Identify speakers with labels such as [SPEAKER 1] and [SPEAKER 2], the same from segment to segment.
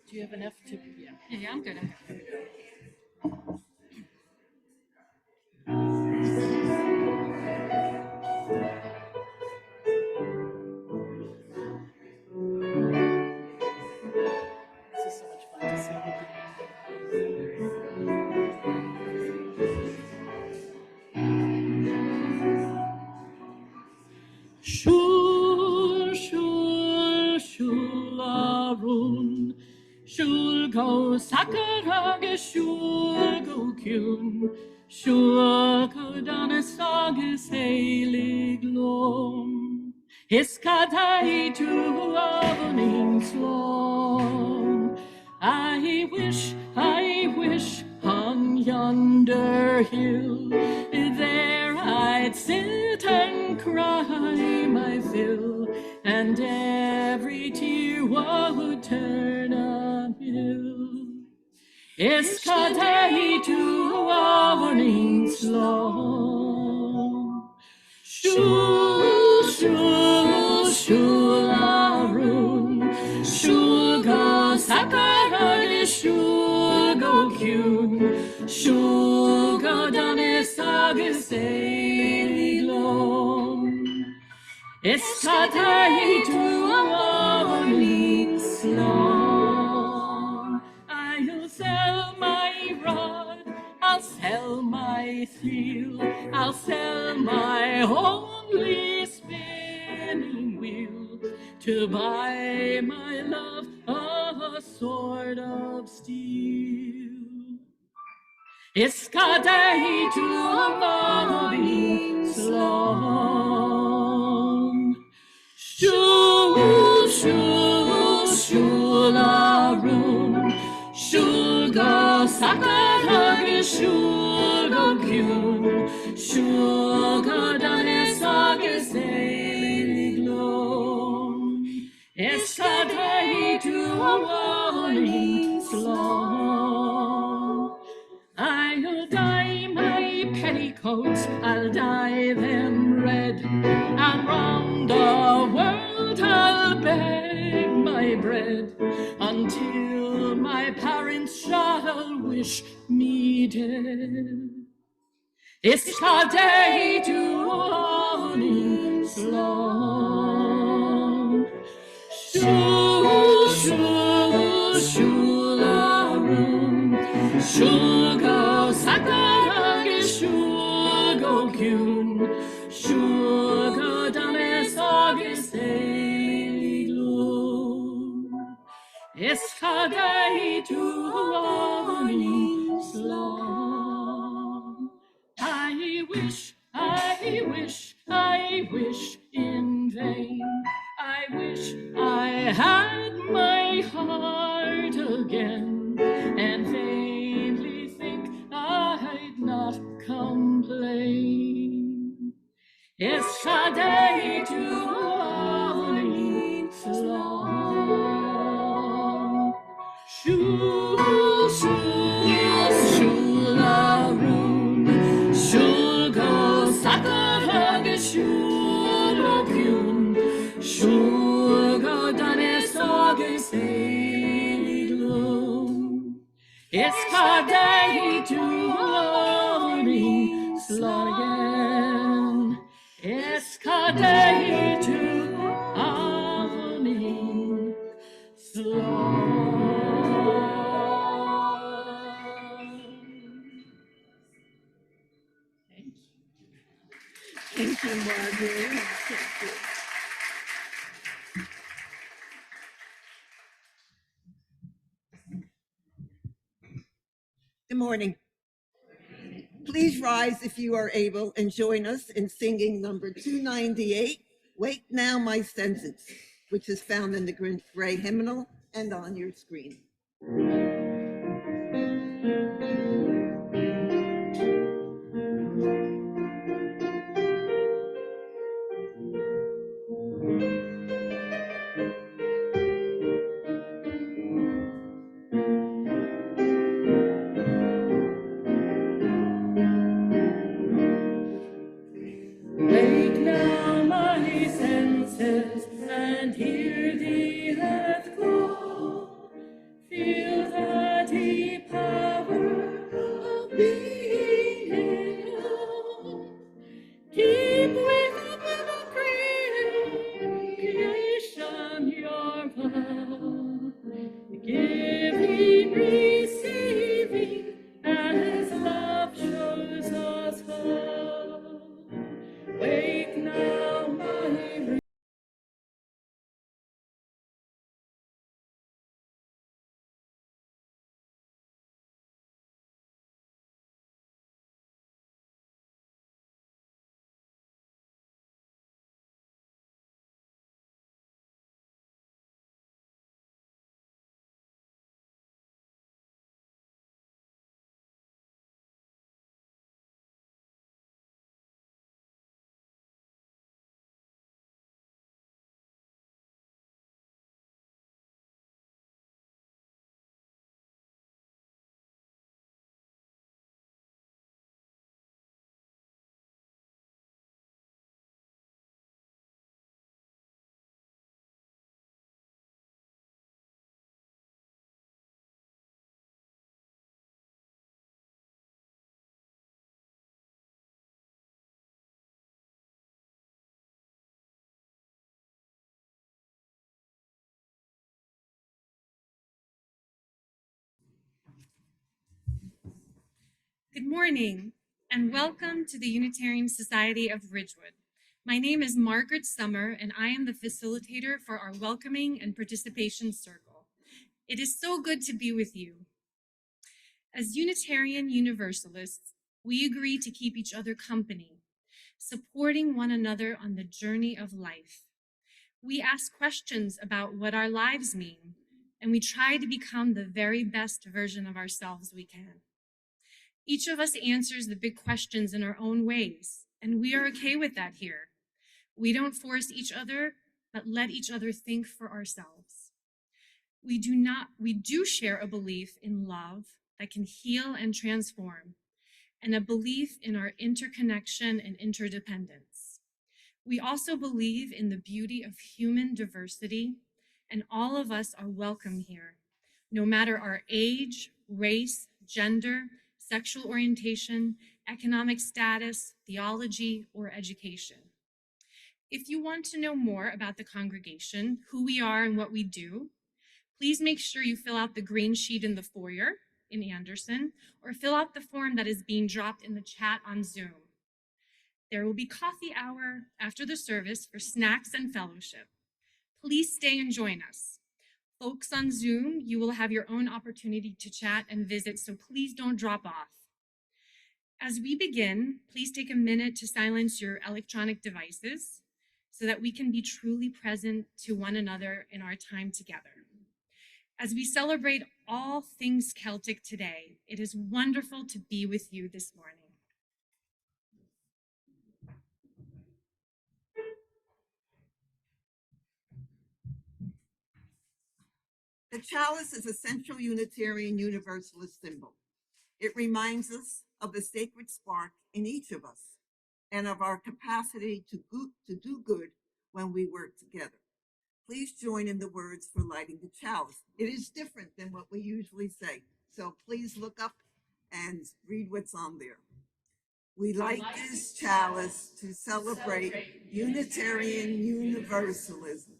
[SPEAKER 1] Do you have enough to? Yeah.
[SPEAKER 2] Yeah, I'm good.
[SPEAKER 1] This is so much fun to sing with you. Shul, shul, shul arun, shul go sakarage, shul go kyun, shul go danasage selig lom, hiskatai tu avonings long. I wish on yonder hill, there I'd sit and cry my fill, and every tear would turn a mill. Iskatei tu warnings long. Shul, shul, shul arun, shul go sakarage, shul go kyun, shul go danesage selig lom. Iskatei tu warnings long. I'll sell my rod, I'll sell my thrill, I'll sell my only spinning wheel to buy my love a sword of steel. Iskatei tu warnings long. Shul, shul, shul arun, shul go sakarage, shul go kyun, shul go danesage selig lom. Iskatei tu warnings long. I'll dye my petticoats, I'll dye them red, and round the world I'll beg my bread, until my parents shall wish me dead. Iskatei tu warnings long. Shul, shul, shul arun, shul go sakarage, shul go kyun, shul go danesage selig lom. Iskatei tu warnings long. I wish in vain. I wish I had my heart again, and vainly think I'd not complain. Iskatei tu warnings long. Shul, shul, shul arun, shul go sakarage, shul go kyun, shul go danesage selig lom. Iskatei tu warnings long. Iskatei tu warnings long. Thank you, Margaret. Thank you.
[SPEAKER 3] Good morning. Please rise if you are able and join us in singing number 298, Wake Now My Senses, which is found in the gray hymnal and on your screen.
[SPEAKER 1] Wake now my senses and hear the earth call.
[SPEAKER 2] Good morning, and welcome to the Unitarian Society of Ridgewood. My name is Margaret Summer, and I am the facilitator for our Welcoming and Participation Circle. It is so good to be with you. As Unitarian Universalists, we agree to keep each other company, supporting one another on the journey of life. We ask questions about what our lives mean, and we try to become the very best version of ourselves we can. Each of us answers the big questions in our own ways, and we are okay with that here. We don't force each other, but let each other think for ourselves. We do share a belief in love that can heal and transform, and a belief in our interconnection and interdependence. We also believe in the beauty of human diversity, and all of us are welcome here, no matter our age, race, gender, sexual orientation, economic status, theology, or education. If you want to know more about the congregation, who we are and what we do, please make sure you fill out the green sheet in the foyer in Anderson, or fill out the form that is being dropped in the chat on Zoom. There will be coffee hour after the service for snacks and fellowship. Please stay and join us. Folks on Zoom, you will have your own opportunity to chat and visit, so please don't drop off. As we begin, please take a minute to silence your electronic devices so that we can be truly present to one another in our time together. As we celebrate all things Celtic today, it is wonderful to be with you this morning.
[SPEAKER 3] The chalice is a central Unitarian Universalist symbol. It reminds us of the sacred spark in each of us and of our capacity to do good when we work together. Please join in the words for lighting the chalice. It is different than what we usually say, so please look up and read what's on there. We light this chalice to celebrate Unitarian Universalism.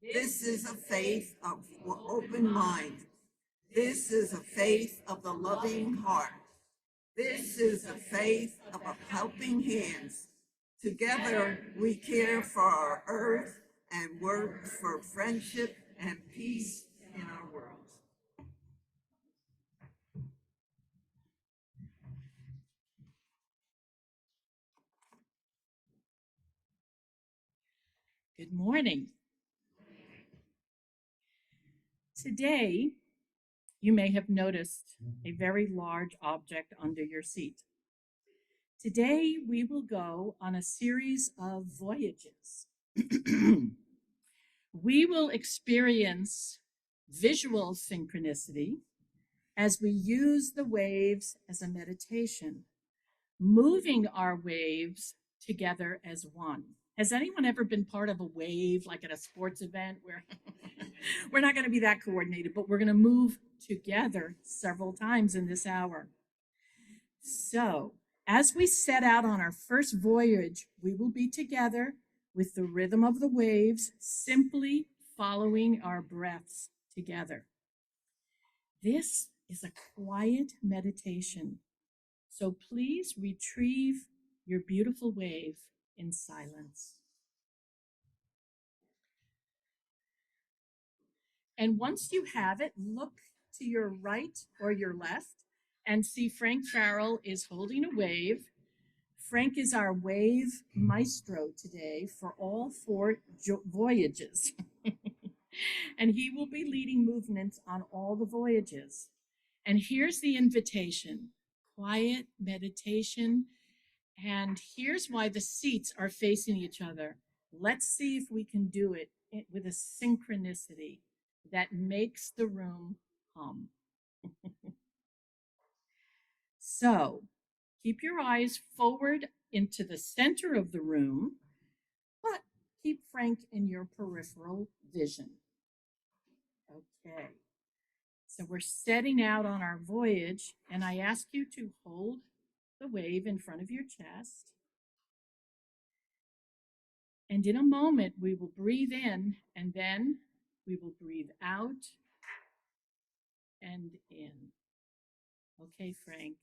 [SPEAKER 3] This is a faith of open mind. This is a faith of the loving heart. This is a faith of helping hands. Together we care for our earth and work for friendship and peace in our world.
[SPEAKER 1] Good morning. Today, you may have noticed a very large object under your seat. Today, we will go on a series of voyages. We will experience visual synchronicity as we use the waves as a meditation, moving our waves together as one. Has anyone ever been part of a wave, like at a sports event where we're not going to be that coordinated, but we're going to move together several times in this hour? So, as we set out on our first voyage, we will be together with the rhythm of the waves, simply following our breaths together. This is a quiet meditation, so please retrieve your beautiful wave in silence. And once you have it, look to your right or your left and see Frank Farrell is holding a wave. Frank is our wave maestro today for all four voyages. And he will be leading movements on all the voyages. And here's the invitation: quiet meditation. And here's why the seats are facing each other. Let's see if we can do it with a synchronicity that makes the room hum. So keep your eyes forward into the center of the room, but keep Frank in your peripheral vision. Okay. So we're setting out on our voyage, and I ask you to hold the wave in front of your chest. And in a moment, we will breathe in, and then we will breathe out and in. Okay, Frank.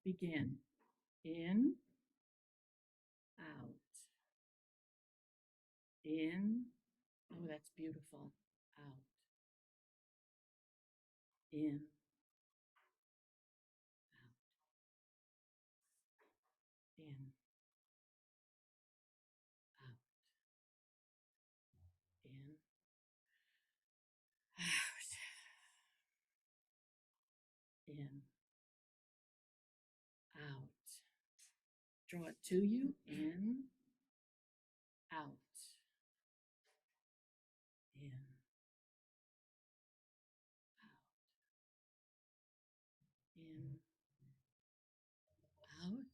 [SPEAKER 1] begin. In, out, in. Oh, that's beautiful. Out, in, out, in, out, in, out, in, out. Draw it to you. In, out, in, out, in, out,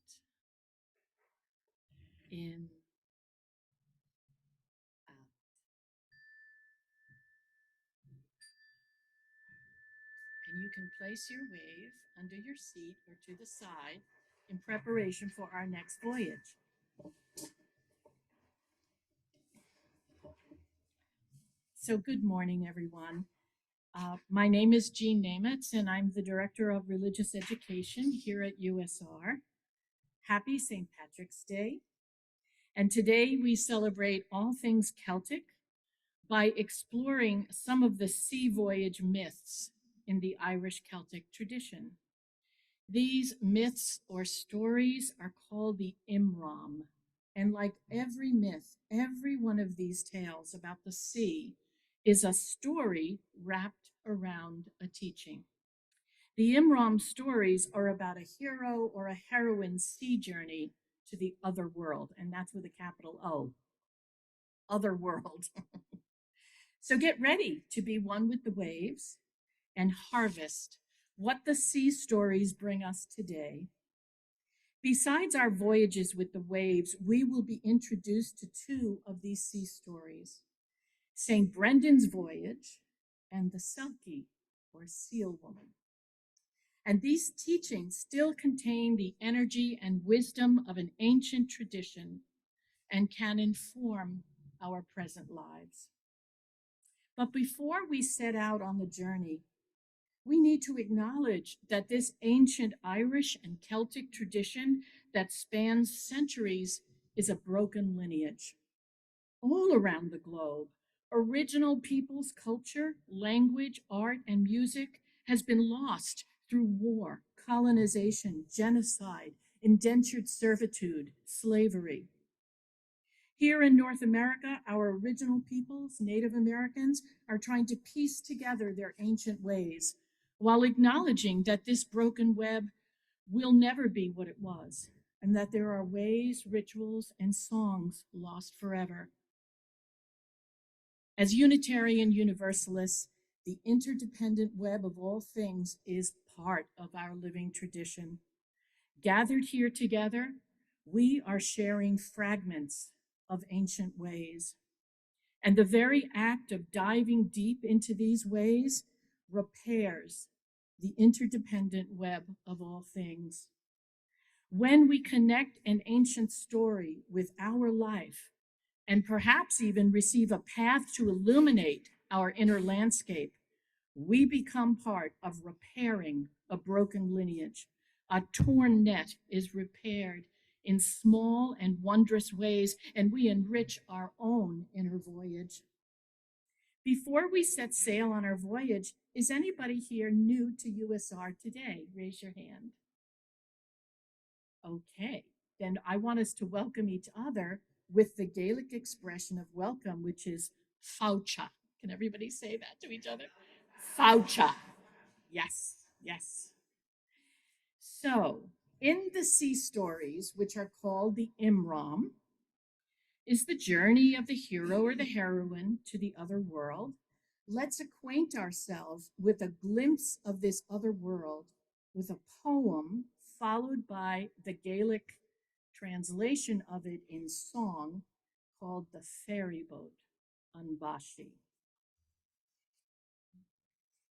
[SPEAKER 1] in, out. And you can place your wave under your seat or to the side in preparation for our next voyage. So good morning, everyone. My name is Jeanne Nametz, and I'm the Director of Religious Education here at USR. Happy St. Patrick's Day. And today we celebrate all things Celtic by exploring some of the sea voyage myths in the Irish Celtic tradition. These myths or stories are called the Imram. And like every myth, every one of these tales about the sea is a story wrapped around a teaching. The Imram stories are about a hero or a heroine's sea journey to the other world, and that's with a capital O, other world. So get ready to be one with the waves and harvest what the sea stories bring us today. Besides our voyages with the waves, we will be introduced to two of these sea stories, St. Brendan's Voyage and the Selkie, or Seal Woman. And these teachings still contain the energy and wisdom of an ancient tradition and can inform our present lives. But before we set out on the journey, we need to acknowledge that this ancient Irish and Celtic tradition that spans centuries is a broken lineage. All around the globe, original people's culture, language, art, and music has been lost through war, colonization, genocide, indentured servitude, slavery. Here in North America, our original peoples, Native Americans, are trying to piece together their ancient ways while acknowledging that this broken web will never be what it was, and that there are ways, rituals, and songs lost forever. As Unitarian Universalists, the interdependent web of all things is part of our living tradition. Gathered here together, we are sharing fragments of ancient ways. And the very act of diving deep into these ways repairs the interdependent web of all things. When we connect an ancient story with our life, and perhaps even receive a path to illuminate our inner landscape, we become part of repairing a broken lineage. A torn net is repaired in small and wondrous ways, and we enrich our own inner voyage. Before we set sail on our voyage, is anybody here new to USR today? Raise your hand. Okay, then I want us to welcome each other with the Gaelic expression of welcome, which is fáilte. Can everybody say that to each other? Fáilte. Yes, yes. So, in the sea stories, which are called the Imram, is the journey of the hero or the heroine to the other world. Let's acquaint ourselves with a glimpse of this other world with a poem followed by the Gaelic translation of it in song called The Ferry Boat on Bashi.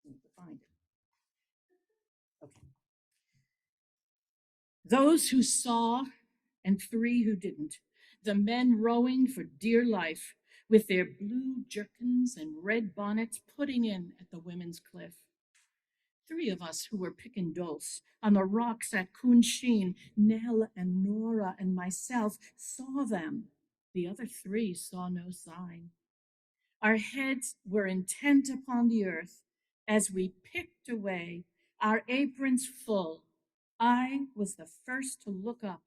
[SPEAKER 1] Need to find it. Okay. Those who saw and three who didn't, the men rowing for dear life with their blue jerkins and red bonnets putting in at the women's cliff. three of us who were picking dose on the rocks at Kunshin, Nell and Nora and myself saw them. The other three saw no sign. Our heads were intent upon the earth as we picked away, our aprons full. I was the first to look up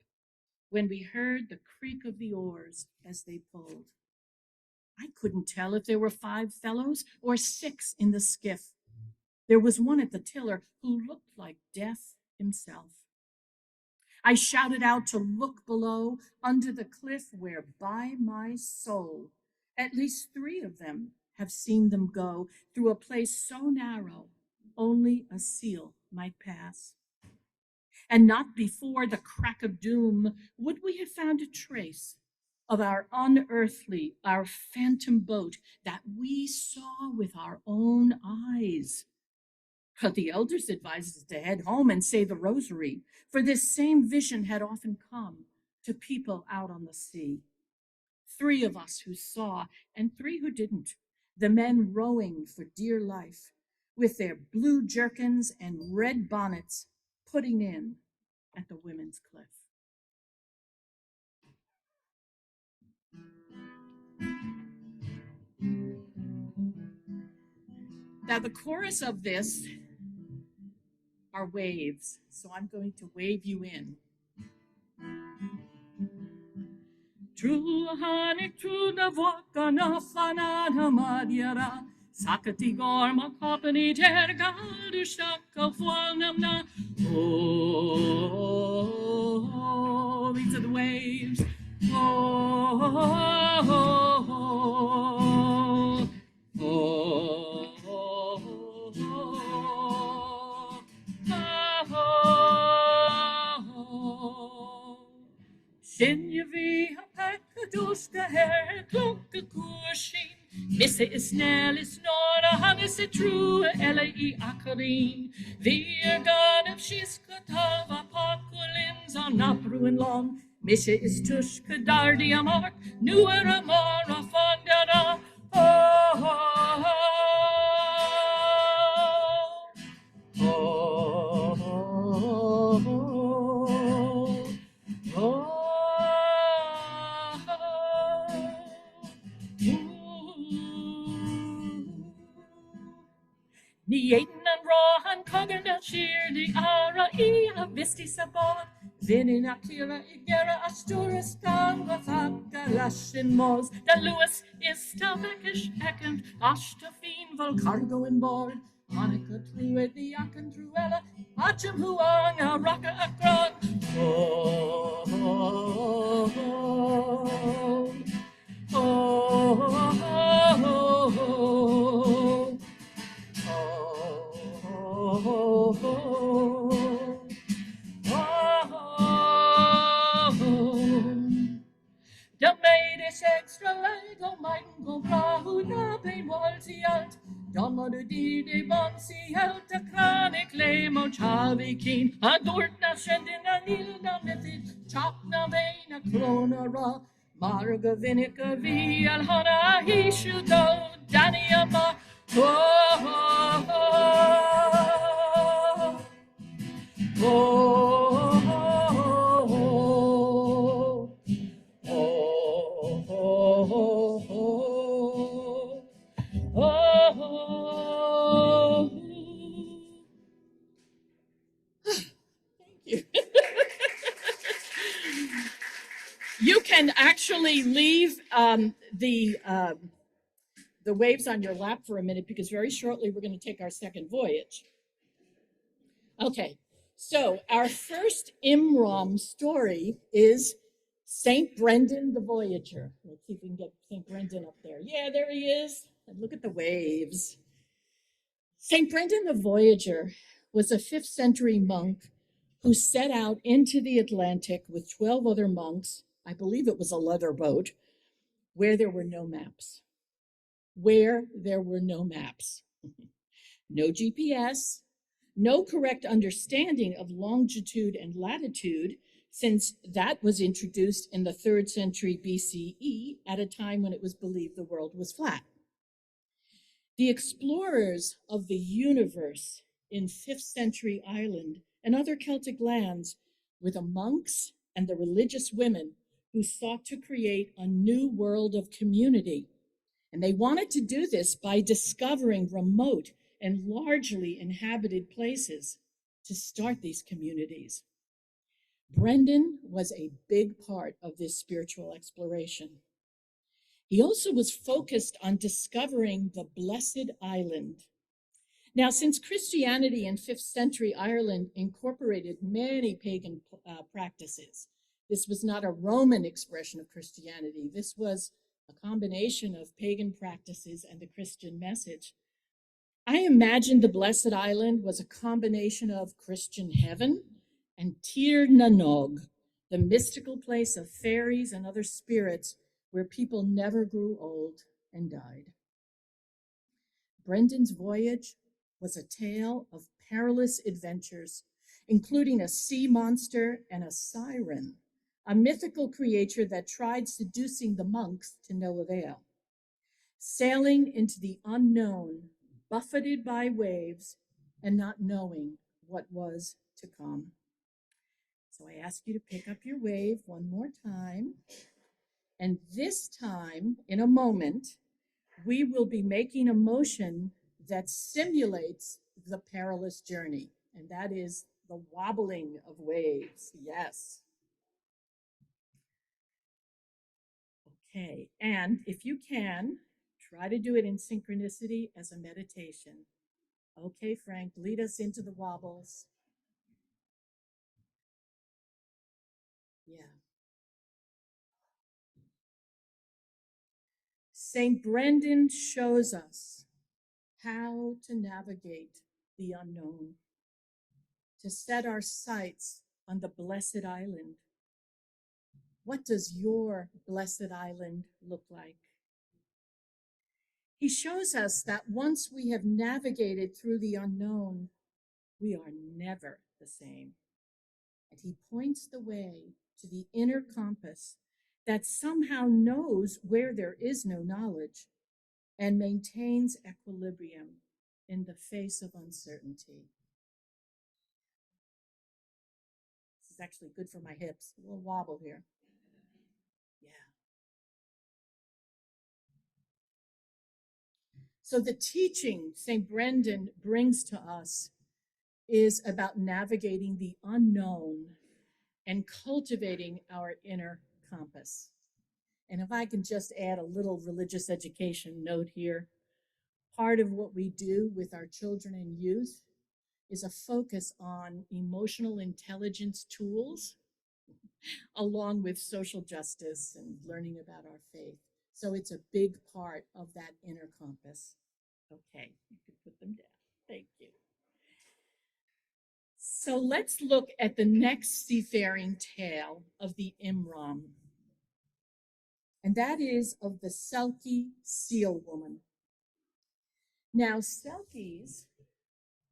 [SPEAKER 1] when we heard the creak of the oars as they pulled. I couldn't tell if there were 5 fellows or 6 in the skiff. There was one at the tiller who looked like death himself. I shouted out to look below under the cliff where, by my soul, at least 3 of them have seen them go through a place so narrow only a seal might pass. And not before the crack of doom would we have found a trace of our unearthly, our phantom boat that we saw with our own eyes. But the elders advised us to head home and say the rosary, for this same vision had often come to people out on the sea. 3 of us who saw, and 3 who didn't, the men rowing for dear life, with their blue jerkins and red bonnets, putting in at the women's cliff. Now, the chorus of this are waves, so I'm going to wave you in. True hanik true the vaka na fanana madiara sakati gorma company tergal du shaka volnam na. Oh, these are the waves. Oh, oh, oh, oh, Duska her klunka kurshin. Misse is snäll is snara, han är sig true eller I akarin. Vi är gan of skiska tava pakolins on napruin long. Misse is tuska dardia mark, nu är amara fandara. Oh, oh, oh, oh, oh, oh. Ni eten and raw and cogger that sheer the ara I a visti sabot. Vinin akira igera asturis tanga thaka lashin mos. The Lewis is tabakish ekent ashtafin vol cargo in board. Monica through the akan truella. Acham huang a raka akron. Oh, oh, oh, oh, oh, the maid is extra light, oh mine go brahu na pain walsi alt. Dommer di de bonsi alt a kranik lemo chavi keen. A dort na shendin a nil na method. Chop na vein a krona ra. Marga vinica vi al hana he should go. Danny ama. Oh, oh, oh, oh, oh, oh, oh. Thank you. You can actually leave the waves on your lap for a minute because very shortly we're going to take our second voyage. Okay, so our first Imram story is St. Brendan the Voyager. Let's see if we can get St. Brendan up there. Yeah, there he is. And look at the waves. St. Brendan the Voyager was a 5th century monk who set out into the Atlantic with 12 other monks. I believe it was a leather boat, where there were no maps. No GPS, no correct understanding of longitude and latitude, since that was introduced in the 3rd century BCE at a time when it was believed the world was flat. The explorers of the universe in 5th century Ireland and other Celtic lands were the monks and the religious women who sought to create a new world of community. And they wanted to do this by discovering remote and largely inhabited places to start these communities. Brendan was a big part of this spiritual exploration. He also was focused on discovering the Blessed Island. Now, since Christianity in 5th century Ireland incorporated many pagan practices, this was not a Roman expression of Christianity. This was a combination of pagan practices and the Christian message. I imagine the Blessed Island was a combination of Christian heaven and Tir na Nog, the mystical place of fairies and other spirits where people never grew old and died. Brendan's voyage was a tale of perilous adventures, including a sea monster and a siren, a mythical creature that tried seducing the monks to no avail. Sailing into the unknown, buffeted by waves, and not knowing what was to come. So I ask you to pick up your wave one more time. And this time, in a moment, we will be making a motion that simulates the perilous journey, and that is the wobbling of waves. Yes. Okay, and if you can, try to do it in synchronicity as a meditation. Okay, Frank, lead us into the wobbles. Yeah. St. Brendan shows us how to navigate the unknown, to set our sights on the Blessed Island. What does your Blessed Island look like? He shows us that once we have navigated through the unknown, we are never the same. And he points the way to the inner compass that somehow knows where there is no knowledge and maintains equilibrium in the face of uncertainty. This is actually good for my hips. A little wobble here. Yeah. So the teaching St. Brendan brings to us is about navigating the unknown and cultivating our inner compass. And if I can just add a little religious education note here, part of what we do with our children and youth is a focus on emotional intelligence tools, along with social justice and learning about our faith. So it's a big part of that inner compass. Okay, you can put them down. Thank you. So let's look at the next seafaring tale of the Imram, and that is of the Selkie seal woman. Now, Selkies,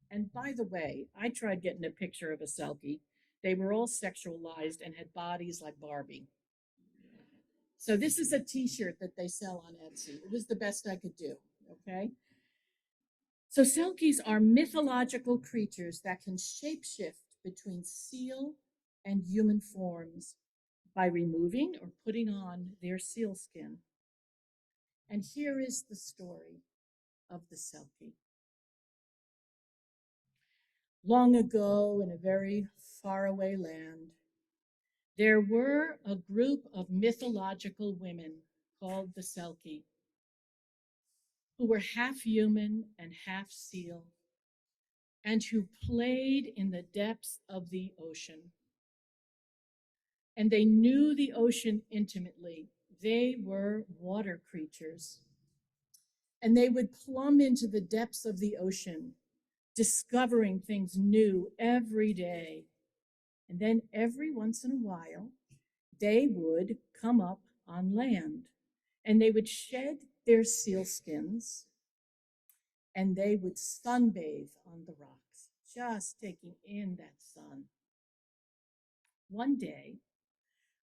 [SPEAKER 1] and by the way, I tried getting a picture of a Selkie. They were all sexualized and had bodies like Barbie. So this is a t-shirt that they sell on Etsy. It was the best I could do, okay? So Selkies are mythological creatures that can shapeshift between seal and human forms by removing or putting on their seal skin. And here is the story of the Selkie. Long ago, in a very faraway land, there were a group of mythological women called the Selkie, who were half human and half seal, and who played in the depths of the ocean. And they knew the ocean intimately. They were water creatures. And they would plumb into the depths of the ocean, discovering things new every day. And then every once in a while, they would come up on land and they would shed their sealskins and they would sunbathe on the rocks, just taking in that sun. One day,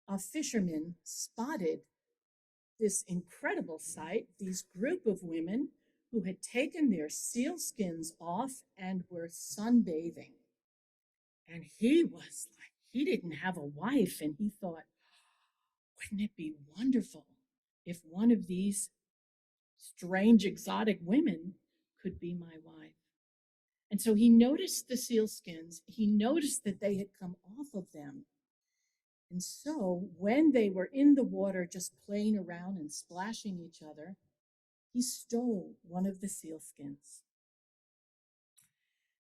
[SPEAKER 1] a fisherman spotted this incredible sight, these group of women who had taken their sealskins off and were sunbathing. And he was like, he didn't have a wife, and he thought, wouldn't it be wonderful if one of these strange exotic women could be my wife? And so he noticed the sealskins. He noticed that they had come off of them. And so when they were in the water just playing around and splashing each other, he stole one of the sealskins.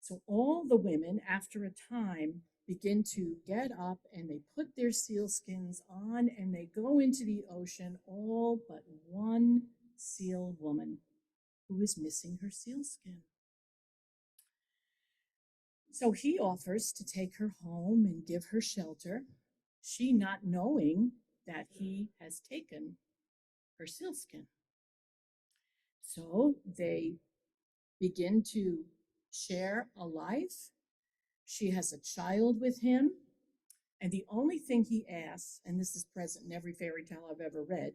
[SPEAKER 1] So all the women, after a time, begin to get up and they put their sealskins on and they go into the ocean, all but one seal woman who is missing her sealskin. So he offers to take her home and give her shelter, she not knowing that he has taken her sealskin. So they begin to share a life. She has a child with him. And the only thing he asks, and this is present in every fairy tale I've ever read,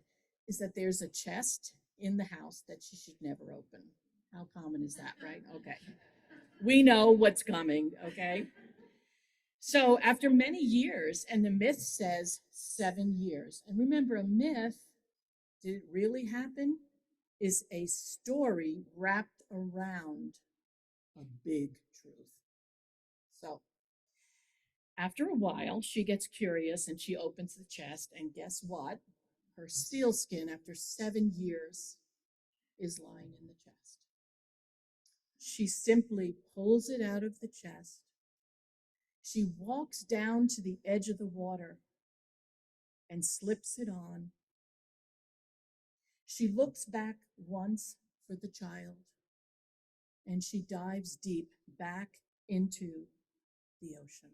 [SPEAKER 1] is that there's a chest in the house that she should never open. How common is that, right? Okay. We know what's coming, okay? So after many years, and the myth says 7 years. And remember, a myth, did it really happen? Is a story wrapped around a big truth. So after a while, she gets curious and she opens the chest, and guess what? Her sealskin, after 7 years, is lying in the chest. She simply pulls it out of the chest. She walks down to the edge of the water and slips it on. She looks back once for the child, and she dives deep back into the ocean.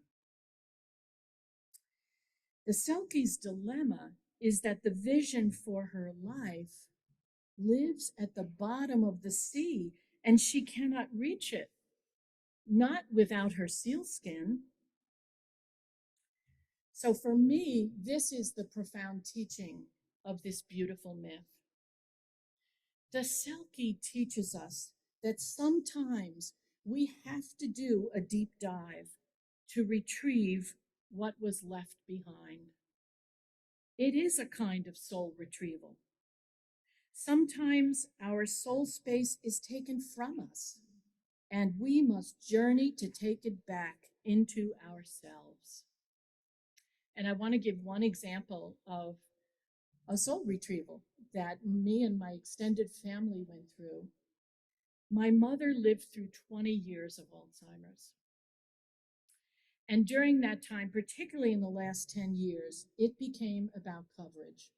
[SPEAKER 1] The Selkie's dilemma is that the vision for her life lives at the bottom of the sea, and she cannot reach it, not without her sealskin. So for me, this is the profound teaching of this beautiful myth. The Selkie teaches us that sometimes we have to do a deep dive to retrieve what was left behind. It is a kind of soul retrieval. Sometimes our soul space is taken from us, and we must journey to take it back into ourselves. And I want to give one example of a soul retrieval that me and my extended family went through. My mother lived through 20 years of Alzheimer's. And during that time, particularly in the last 10 years, it became about coverage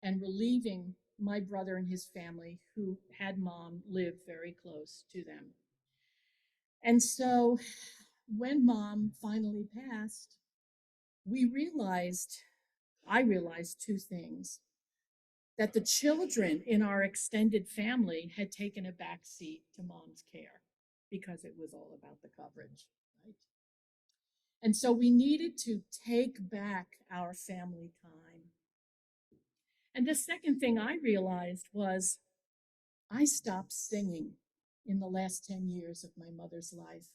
[SPEAKER 1] and relieving my brother and his family, who had mom live very close to them. And so when mom finally passed, I realized two things: that the children in our extended family had taken a back seat to mom's care because it was all about the coverage, right? And so we needed to take back our family time. And the second thing I realized was I stopped singing in the last 10 years of my mother's life.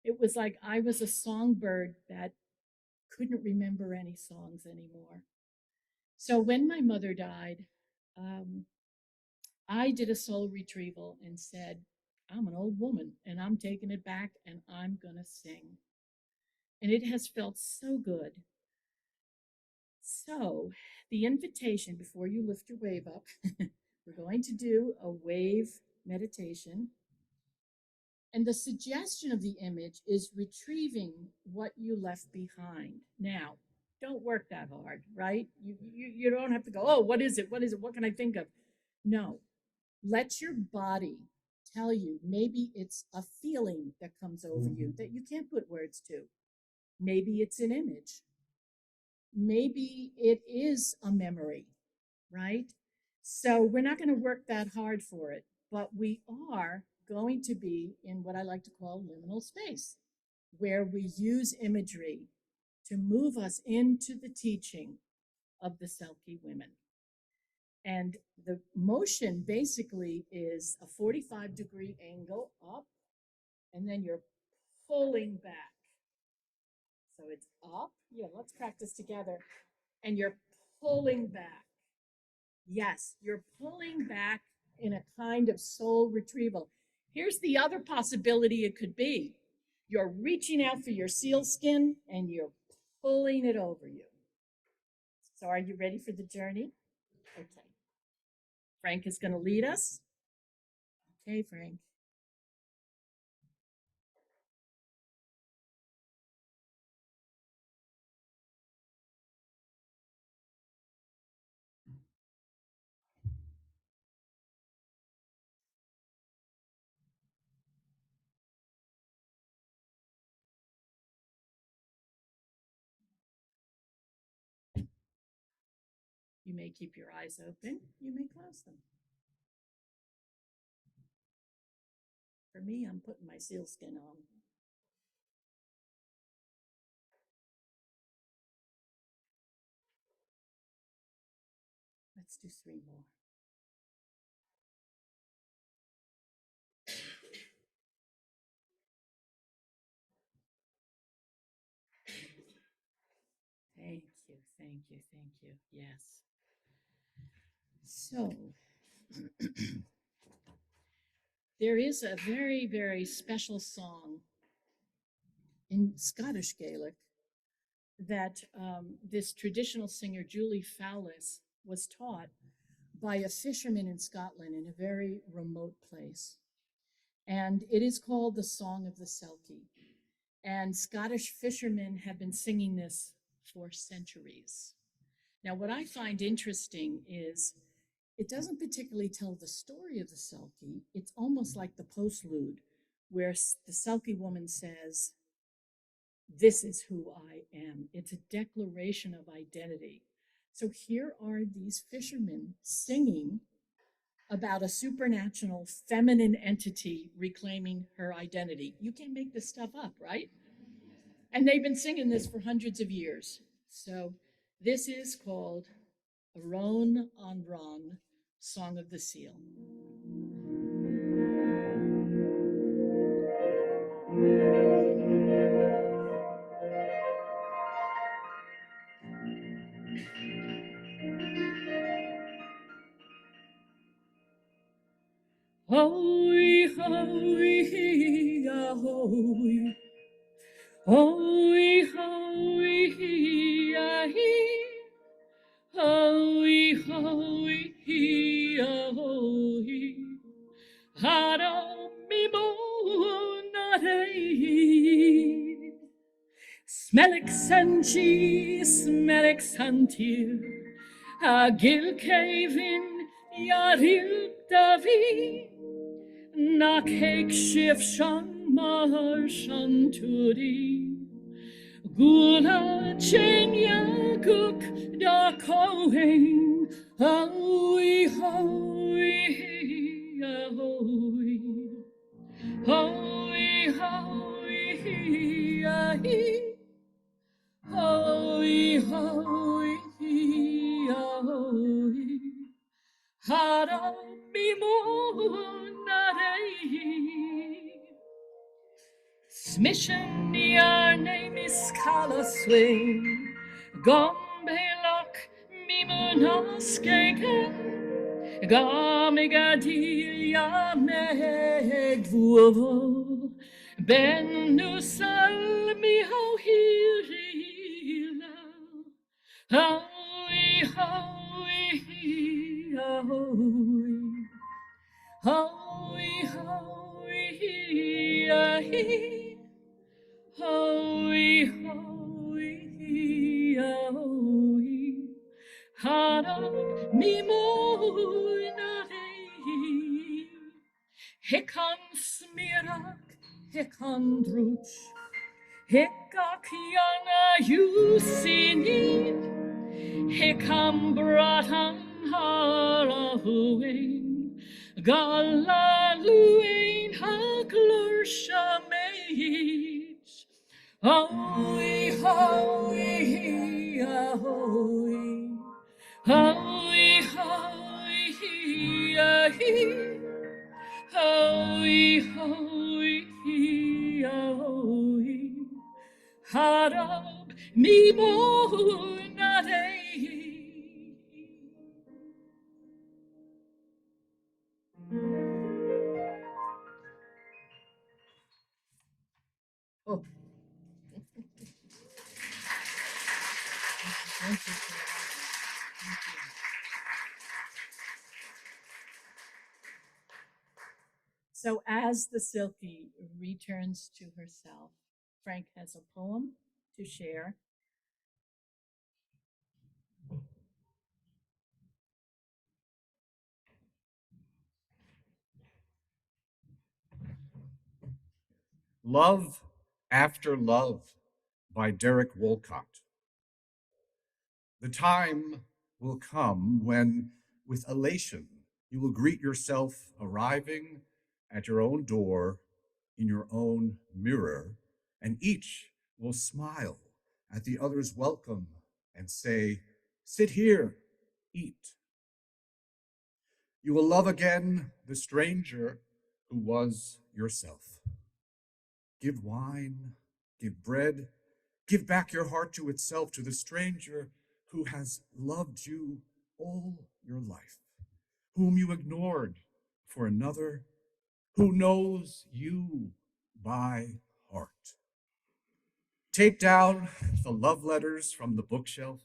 [SPEAKER 1] It was like I was a songbird that couldn't remember any songs anymore. So when my mother died, I did a soul retrieval and said, I'm an old woman and I'm taking it back and I'm going to sing. And it has felt so good. So the invitation, before you lift your wave up, we're going to do a wave meditation. And the suggestion of the image is retrieving what you left behind. Now, don't work that hard, right? You don't have to go, oh, what is it? What is it? What can I think of? No, let your body tell you. Maybe it's a feeling that comes over you that you can't put words to. Maybe it's an image. Maybe it is a memory, right? So we're not going to work that hard for it, but we are going to be in what I like to call liminal space, where we use imagery to move us into the teaching of the Selkie women. And the motion basically is a 45-degree angle up, and then you're pulling back. So it's up. Yeah, let's practice together. And you're pulling back. Yes, you're pulling back in a kind of soul retrieval. Here's the other possibility it could be. You're reaching out for your sealskin and you're pulling it over you. So are you ready for the journey? Okay. Frank is going to lead us. Okay, Frank. You may keep your eyes open. You may close them. For me, I'm putting my sealskin on. Let's do 3 more. Thank you, thank you, thank you. Yes. So, there is a very, very special song in Scottish Gaelic that this traditional singer, Julie Fowlis, was taught by a fisherman in Scotland in a very remote place. And it is called the Song of the Celtic. And Scottish fishermen have been singing this for centuries. Now, what I find interesting is it doesn't particularly tell the story of the Selkie. It's almost like the postlude, where the Selkie woman says, "This is who I am." It's a declaration of identity. So here are these fishermen singing about a supernatural feminine entity reclaiming her identity. You can't make this stuff up, right? And they've been singing this for hundreds of years. So this is called Aron on Ron, Song of the Seal. Hoy, hoy, hoy, hoy, hoy, hoy, hoy, hoy, hara mi monare, smellik sanchi, smellik santir, a gil cavin, yaril davi. Na cake shift shan mar shan turi Gula chenya cook da cohen Hoy hoy hoy Hoy hoy hoy hoy hoy Hara mi Smission your name is Kala Swing Gombe lock mi munaskegen Gamigadia megvuvo Ben nusal mi ho hirila Hoy hoy hoy hoy hoy hoy hoy hara mi monare hekon smirak hekon druch hekak yana yusinit hekam bratan harahuin Gala luin haklur shameit Hoy hoy hoy hoy hoy harab mi bo nade. Oh. Thank you. Thank you. So as the Silky returns to herself, Frank has a poem to share.
[SPEAKER 4] Love After Love by Derek Wolcott. The time will come when, with elation, you will greet yourself arriving at your own door in your own mirror, and each will smile at the other's welcome and say, "Sit here, eat." You will love again the stranger who was yourself. Give wine, give bread, give back your heart to itself, to the stranger who has loved you all your life, whom you ignored for another, who knows you by heart. Take down the love letters from the bookshelf,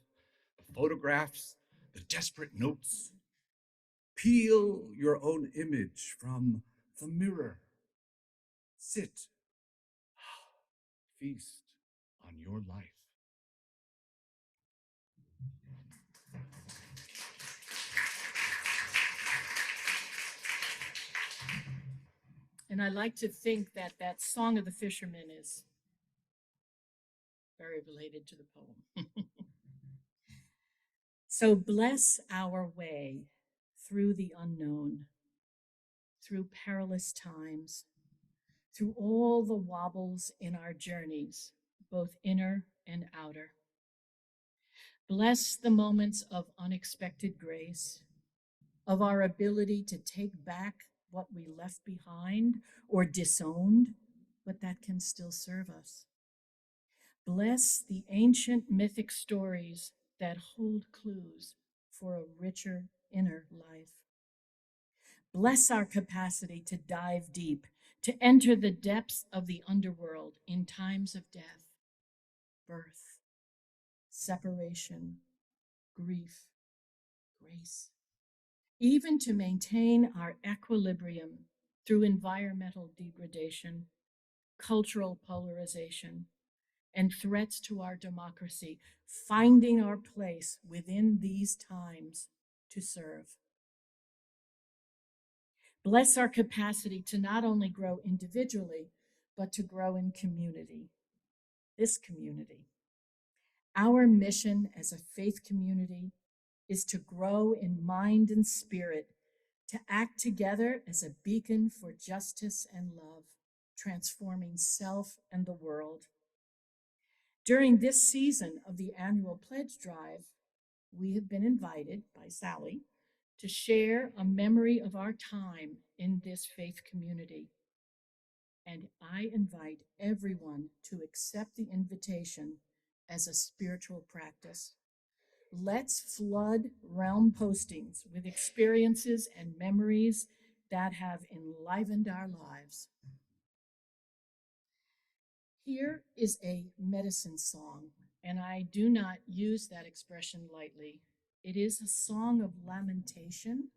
[SPEAKER 4] the photographs, the desperate notes. Peel your own image from the mirror. Sit, feast on your life.
[SPEAKER 1] And I like to think that that Song of the Fisherman is very related to the poem. So bless our way through the unknown, through perilous times, through all the wobbles in our journeys, both inner and outer. Bless the moments of unexpected grace, of our ability to take back what we left behind or disowned, but that can still serve us. Bless the ancient mythic stories that hold clues for a richer inner life. Bless our capacity to dive deep, to enter the depths of the underworld in times of death, birth, separation, grief, grace. Even to maintain our equilibrium through environmental degradation, cultural polarization, and threats to our democracy, finding our place within these times to serve. Bless our capacity to not only grow individually, but to grow in community, this community. Our mission as a faith community is to grow in mind and spirit, to act together as a beacon for justice and love, transforming self and the world. During this season of the annual pledge drive, we have been invited by Sally to share a memory of our time in this faith community. And I invite everyone to accept the invitation as a spiritual practice. Let's flood realm postings with experiences and memories that have enlivened our lives. Here is a medicine song, and I do not use that expression lightly. It is a song of lamentation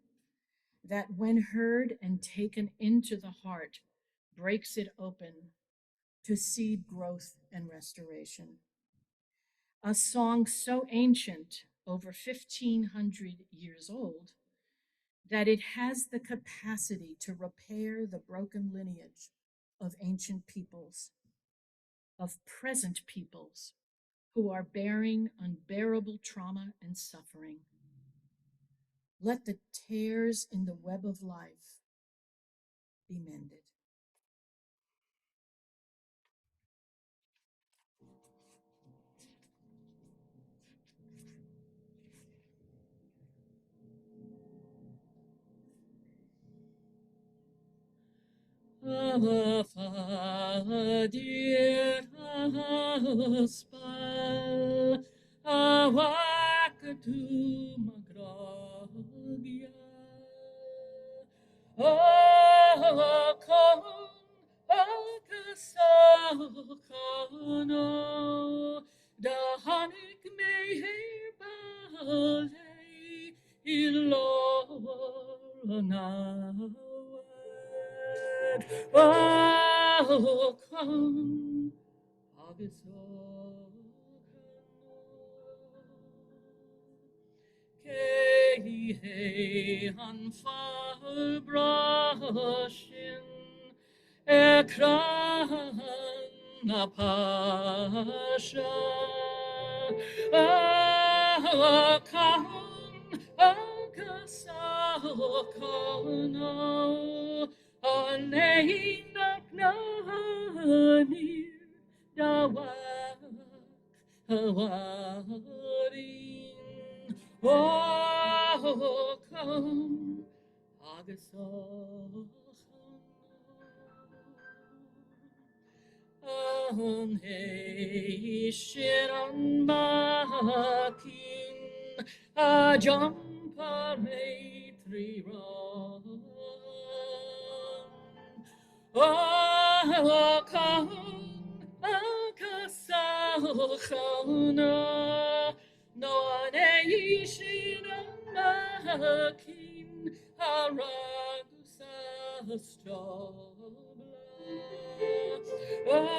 [SPEAKER 1] that, when heard and taken into the heart, breaks it open to seed growth and restoration. A song so ancient, over 1,500 years old, that it has the capacity to repair the broken lineage of ancient peoples, of present peoples who are bearing unbearable trauma and suffering. Let the tears in the web of life be mended. Fadir aspal awakatu magragia akon akasakano dahanik meher balei ilornawad come Kei han farbrashin ekran na pasha akam akasakano aleinak nani dawak hawarin oh come agasachan hey shiran makin a jampare triran oh come akasachana no aneishin makin haragusa strobla oh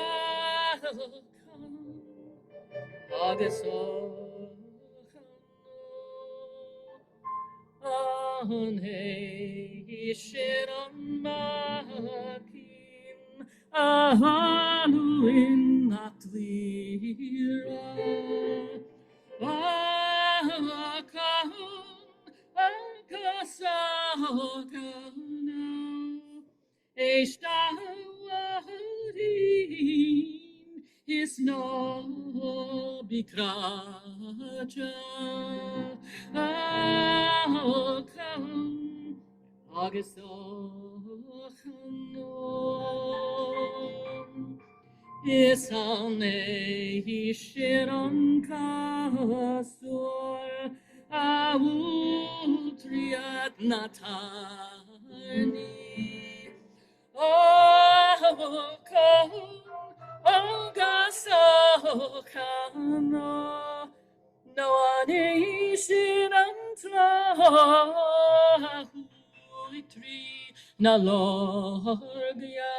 [SPEAKER 1] come agasachana hey shiran makin ahaluin atlira akahun akasakana eshtawarin is no bikraja akahun agasakana Isane Hishiran Kasur Autriat Natani Oh Ogasokana No Anishinantra Huitri Nalorgia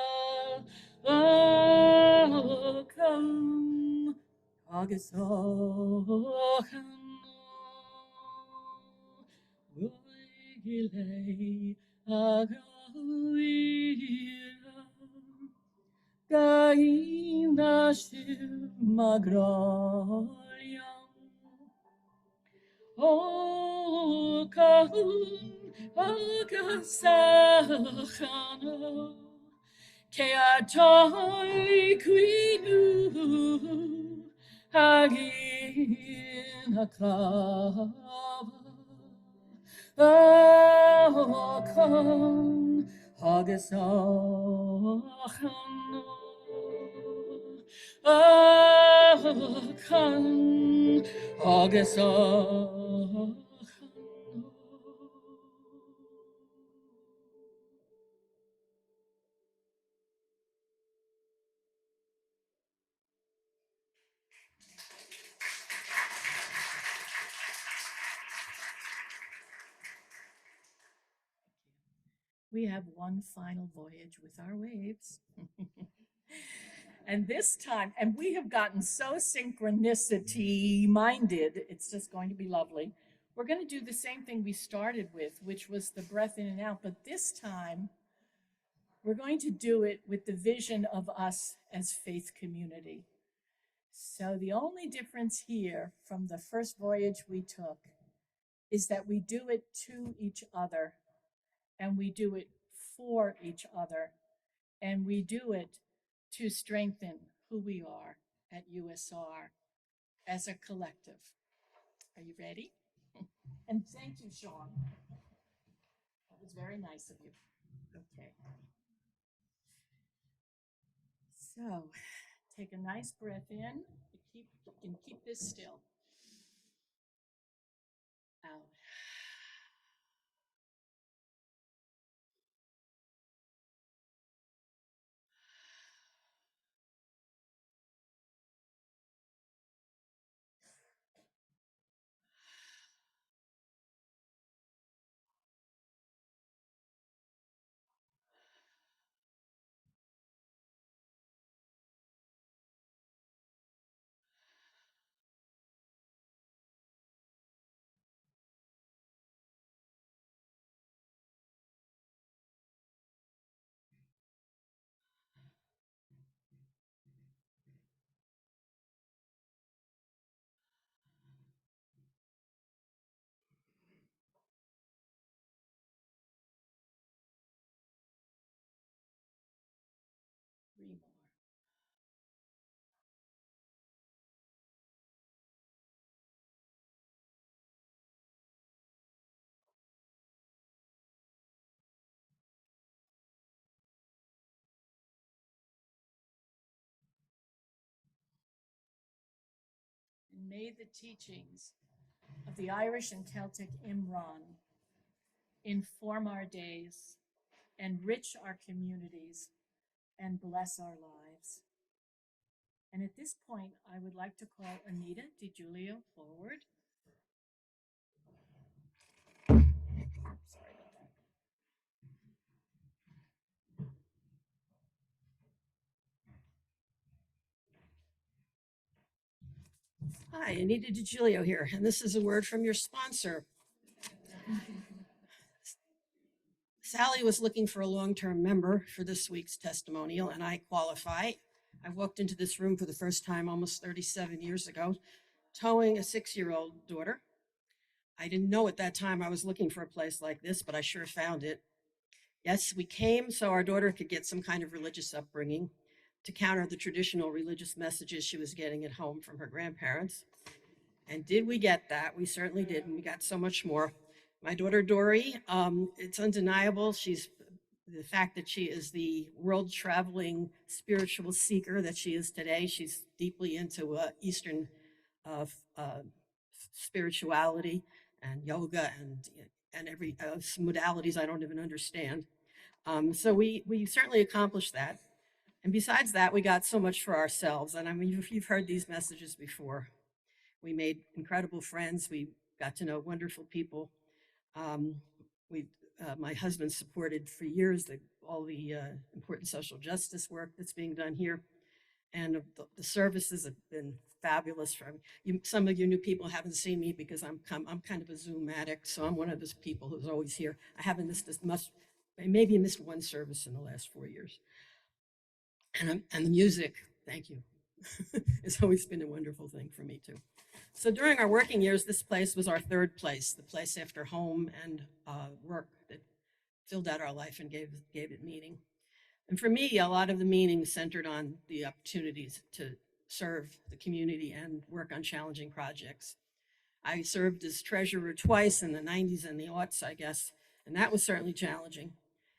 [SPEAKER 1] Oh come Agasokana Goigile Agawira Gaina Shilmagroliam O kahun agasachano Ke atoi quinu Hagin hakrava Oh come Hagasachano Oh come Hagasachano We have one final voyage with our waves. And this time, and we have gotten so synchronicity minded, it's just going to be lovely. We're going to do the same thing we started with, which was the breath in and out, but this time we're going to do it with the vision of us as faith community. So the only difference here from the first voyage we took is that we do it to each other and we do it for each other and we do it to strengthen who we are at USR as a collective. Are you ready? And thank you, Sean. That was very nice of you. Okay. So take a nice breath in. You can keep this still. Out. Three more. And may the teachings of the Irish and Celtic Imran inform our days, enrich our communities, and bless our lives. And at this point, I would like to call Anita DiGiulio forward. Sorry about that.
[SPEAKER 5] Hi, Anita DiGiulio here, and this is a word from your sponsor. Sally was looking for a long-term member for this week's testimonial, and I qualify. I walked into this room for the first time almost 37 years ago, towing a 6-year-old daughter. I didn't know at that time I was looking for a place like this, but I sure found it. Yes, we came so our daughter could get some kind of religious upbringing to counter the traditional religious messages she was getting at home from her grandparents. And did we get that? We certainly did, and we got so much more. My daughter, Dory, it's undeniable. The fact that she is the world-traveling spiritual seeker that she is today. She's deeply into Eastern spirituality and yoga and every modalities I don't even understand. So we certainly accomplished that. And besides that, we got so much for ourselves. And I mean, you've heard these messages before. We made incredible friends. We got to know wonderful people. Um, my husband supported for years all the important social justice work that's being done here. And the services have been fabulous. Some of you new people haven't seen me because I'm kind of a Zoom addict. So I'm one of those people who's always here. I haven't missed maybe missed one service in the last 4 years. And the music, thank you. It's always been a wonderful thing for me too. So during our working years, this place was our third place, the place after home and work that filled out our life and gave it meaning. And for me, a lot of the meaning centered on the opportunities to serve the community and work on challenging projects. I served as treasurer twice in the 90s and the aughts, I guess, and that was certainly challenging.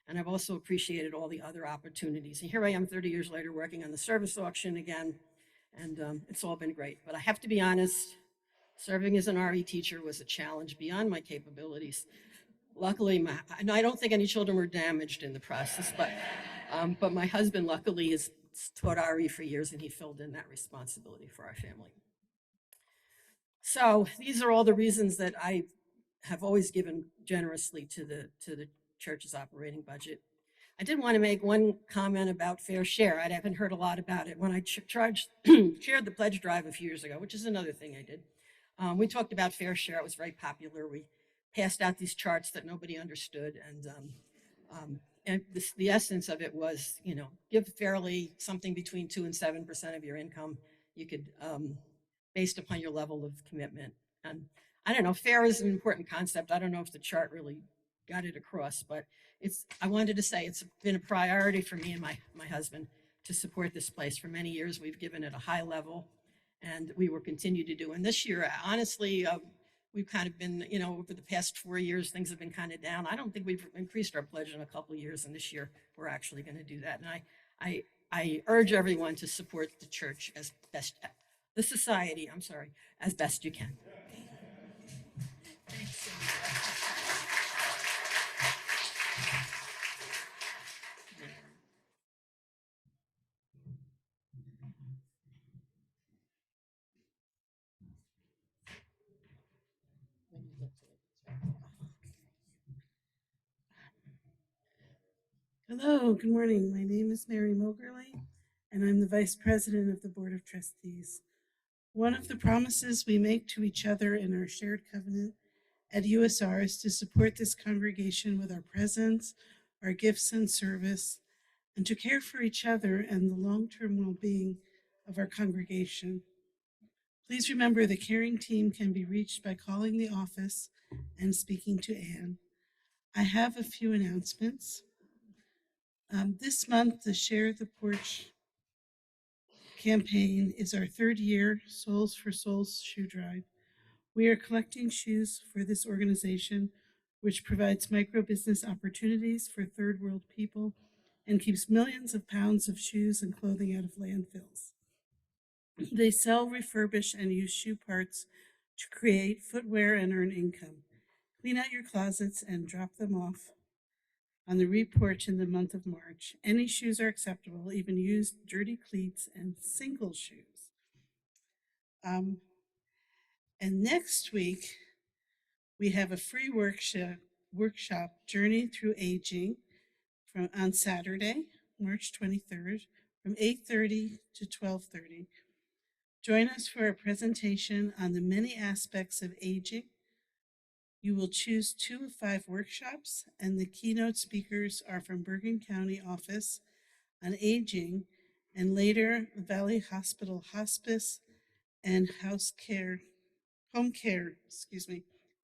[SPEAKER 5] And I've also appreciated all the other opportunities. And here I am 30 years later working on the service auction again, and it's all been great. But I have to be honest, serving as an RE teacher was a challenge beyond my capabilities. Luckily, I don't think any children were damaged in the process, but my husband luckily has taught RE for years, and he filled in that responsibility for our family. So these are all the reasons that I have always given generously to the church's operating budget. I did want to make one comment about fair share. I haven't heard a lot about it. When I chaired the pledge drive a few years ago, which is another thing I did, we talked about fair share. It was very popular. We passed out these charts that nobody understood, and the essence of it was, give fairly something between 2% and 7% of your income. You could, based upon your level of commitment. And I don't know, fair is an important concept. I don't know if the chart really got it across, but I wanted to say it's been a priority for me and my husband to support this place. For many years, we've given it a high level, and we will continue to do. And this year, honestly, we've kind of been, over the past 4 years, things have been kind of down. I don't think we've increased our pledge in a couple of years, and this year we're actually going to do that. And I urge everyone to support the church as best, the society, I'm sorry, as best you can.
[SPEAKER 6] Hello, good morning. My name is Mary Mogerly, and I'm the Vice President of the Board of Trustees. One of the promises we make to each other in our shared covenant at USR is to support this congregation with our presence, our gifts and service, and to care for each other and the long-term well-being of our congregation. Please remember the caring team can be reached by calling the office and speaking to Anne. I have a few announcements. This month, the Share the Porch campaign is our third year Souls for Souls shoe drive. We are collecting shoes for this organization, which provides micro business opportunities for third world people and keeps millions of pounds of shoes and clothing out of landfills. They sell, refurbish, and use shoe parts to create footwear and earn income. Clean out your closets and drop them off on the reporch in the month of March. Any shoes are acceptable, even used dirty cleats and single shoes. And next week, we have a free workshop Journey Through Aging on Saturday, March 23rd, from 8:30 to 12:30. Join us for a presentation on the many aspects of aging. You will choose 2 of 5 workshops, and the keynote speakers are from Bergen County Office on Aging, and later Valley Hospital Hospice and Home Care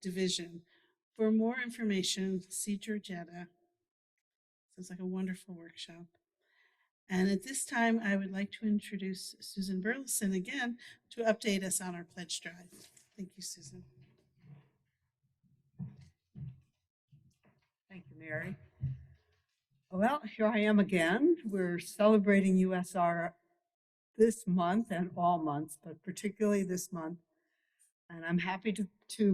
[SPEAKER 6] Division. For more information, see Georgetta. Sounds like a wonderful workshop. And at this time, I would like to introduce Susan Burleson again to update us on our pledge drive. Thank you, Susan.
[SPEAKER 7] Thank you, Mary. Well, here I am again. We're celebrating USR this month and all months, but particularly this month. And I'm happy to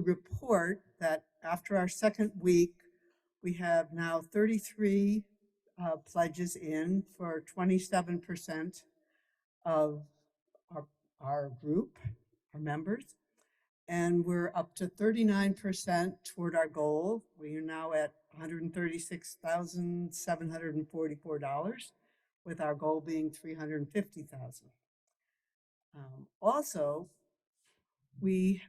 [SPEAKER 7] report that after our second week, we have now 33 pledges in for 27% of our group, our members. And we're up to 39% toward our goal. We are now at $136,744, with our goal being $350,000. Also, we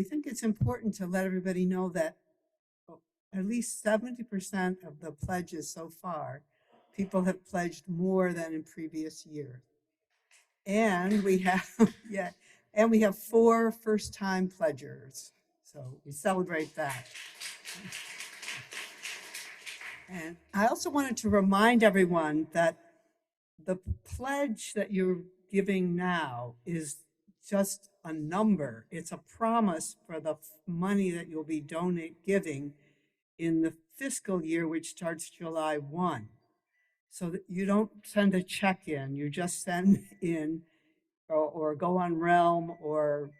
[SPEAKER 7] think it's important to let everybody know that at least 70% of the pledges so far, people have pledged more than in previous years. And we have, and we have 4 first-time pledgers. So we celebrate that. And I also wanted to remind everyone that the pledge that you're giving now is just a number. It's a promise for the money that you'll be giving in the fiscal year, which starts July 1. So that you don't send a check in, you just send in or go on Realm or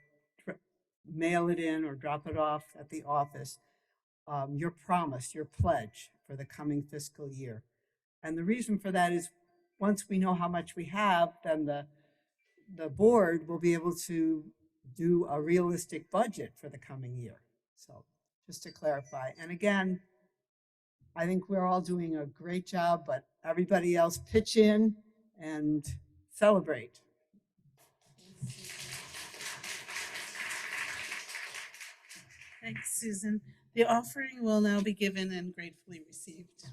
[SPEAKER 7] mail it in or drop it off at the office, your promise, your pledge for the coming fiscal year. And the reason for that is once we know how much we have, then the board will be able to do a realistic budget for the coming year. So just to clarify. And again, I think we're all doing a great job, but everybody else pitch in and celebrate.
[SPEAKER 6] Thanks, Susan. The offering will now be given and gratefully received.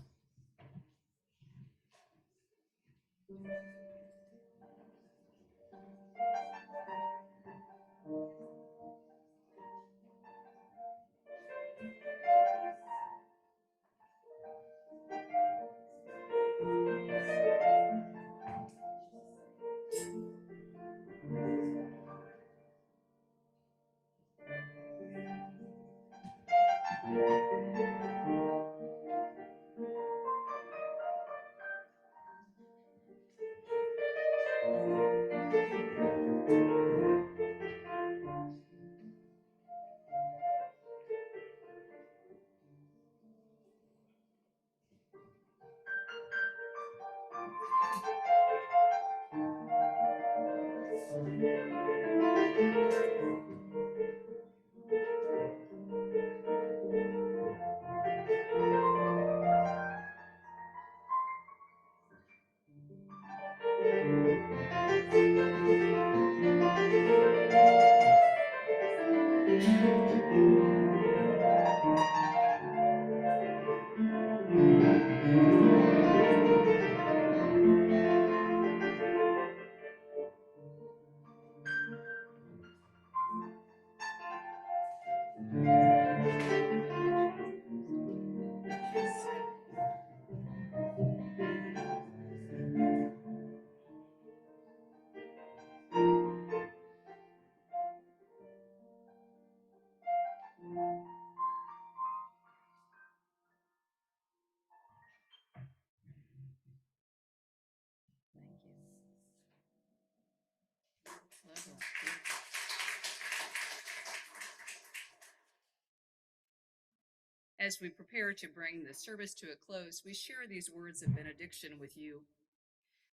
[SPEAKER 8] As we prepare to bring the service to a close, we share these words of benediction with you.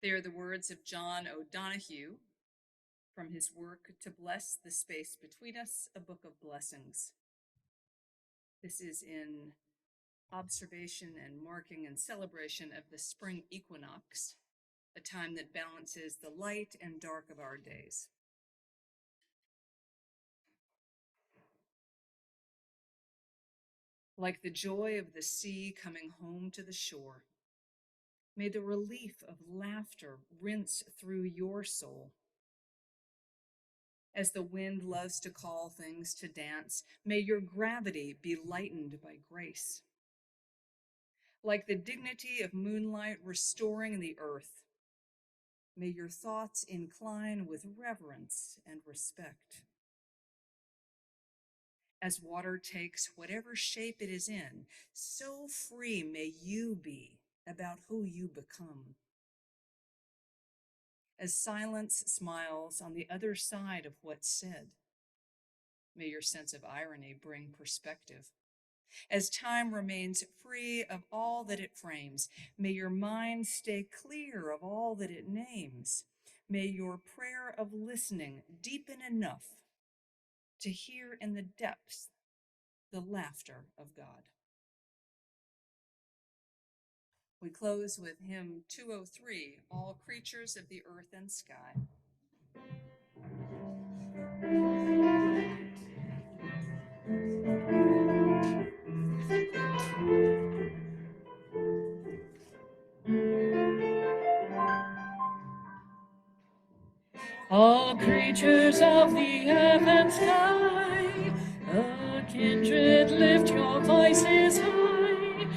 [SPEAKER 8] They are the words of John O'Donohue from his work To Bless the Space Between Us, a Book of Blessings. This is in observation and marking and celebration of the spring equinox, a time that balances the light and dark of our days. Like the joy of the sea coming home to the shore, may the relief of laughter rinse through your soul. As the wind loves to call things to dance, may your gravity be lightened by grace. Like the dignity of moonlight restoring the earth, may your thoughts incline with reverence and respect. As water takes whatever shape it is in, so free may you be about who you become. As silence smiles on the other side of what's said, may your sense of irony bring perspective. As time remains free of all that it frames, may your mind stay clear of all that it names. May your prayer of listening deepen enough to hear in the depths the laughter of God. We close with hymn 203, All Creatures of the Earth and Sky.
[SPEAKER 1] All creatures of the earth and sky, a kindred, lift your voices high.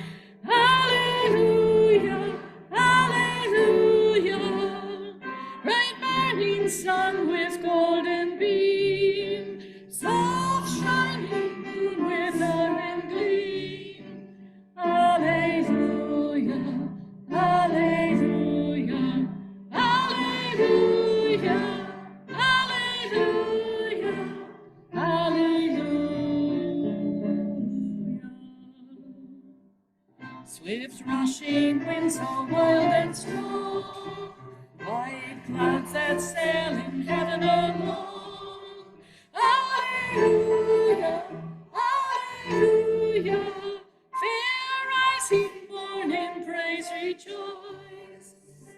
[SPEAKER 1] Alleluia, alleluia. Bright burning sun with golden beam, soft shining moon with iron gleam. Alleluia, alleluia, alleluia. Hallelujah, hallelujah. Swift rushing winds so wild and strong, white clouds that sail in heaven along. Hallelujah, hallelujah. Fair rising morn in praise rejoice.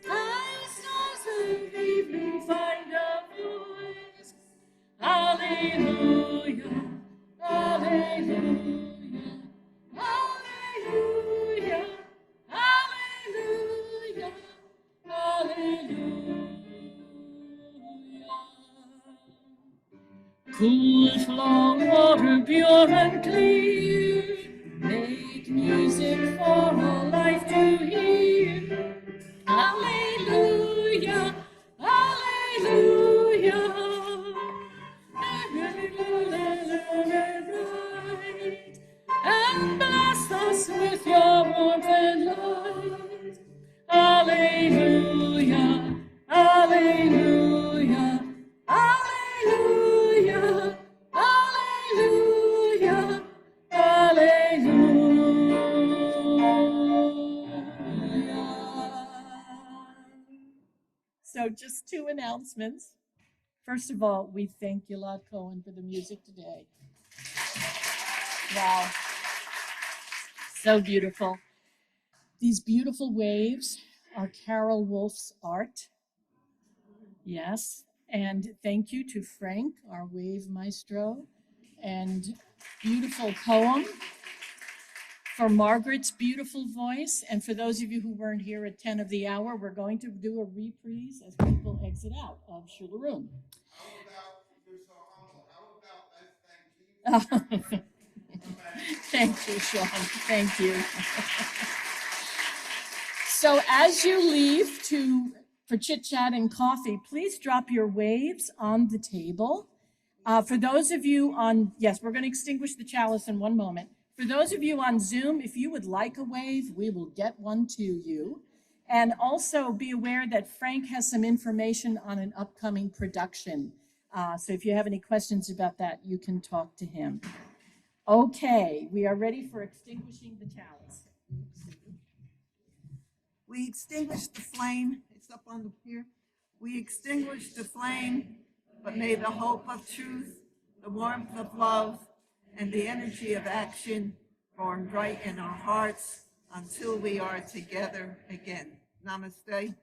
[SPEAKER 1] High stars of evening find a voice. Hallelujah, hallelujah, hallelujah, hallelujah, hallelujah. Cool flowing water, pure and clear, make music for all life to hear. Hallelujah, hallelujah. And bless us with your warmth and light. Hallelujah, hallelujah, hallelujah, hallelujah, hallelujah. So just two announcements. First of all, we thank Gilad Cohen for the music today. Wow. So beautiful. These beautiful waves are Carol Wolf's art. Yes. And thank you to Frank, our wave maestro, and beautiful poem. For Margaret's beautiful voice, and for those of you who weren't here at 10 of the hour, we're going to do a reprise as people exit out of Shularoon.
[SPEAKER 9] How about, you're so humble, how about let's thank you?
[SPEAKER 1] Thank you, Sean. Thank you. So as you leave for chit chat and coffee, please drop your waves on the table. For those of you on, yes, we're going to extinguish the chalice in one moment. For those of you on Zoom, if you would like a wave, we will get one to you. And also be aware that Frank has some information on an upcoming production. So if you have any questions about that, you can talk to him. Okay, we are ready for extinguishing the chalice.
[SPEAKER 3] We extinguish the flame. It's up on the pier. We extinguish the flame, but may the hope of truth, the warmth of love, and the energy of action burn bright in our hearts until we are together again. Namaste.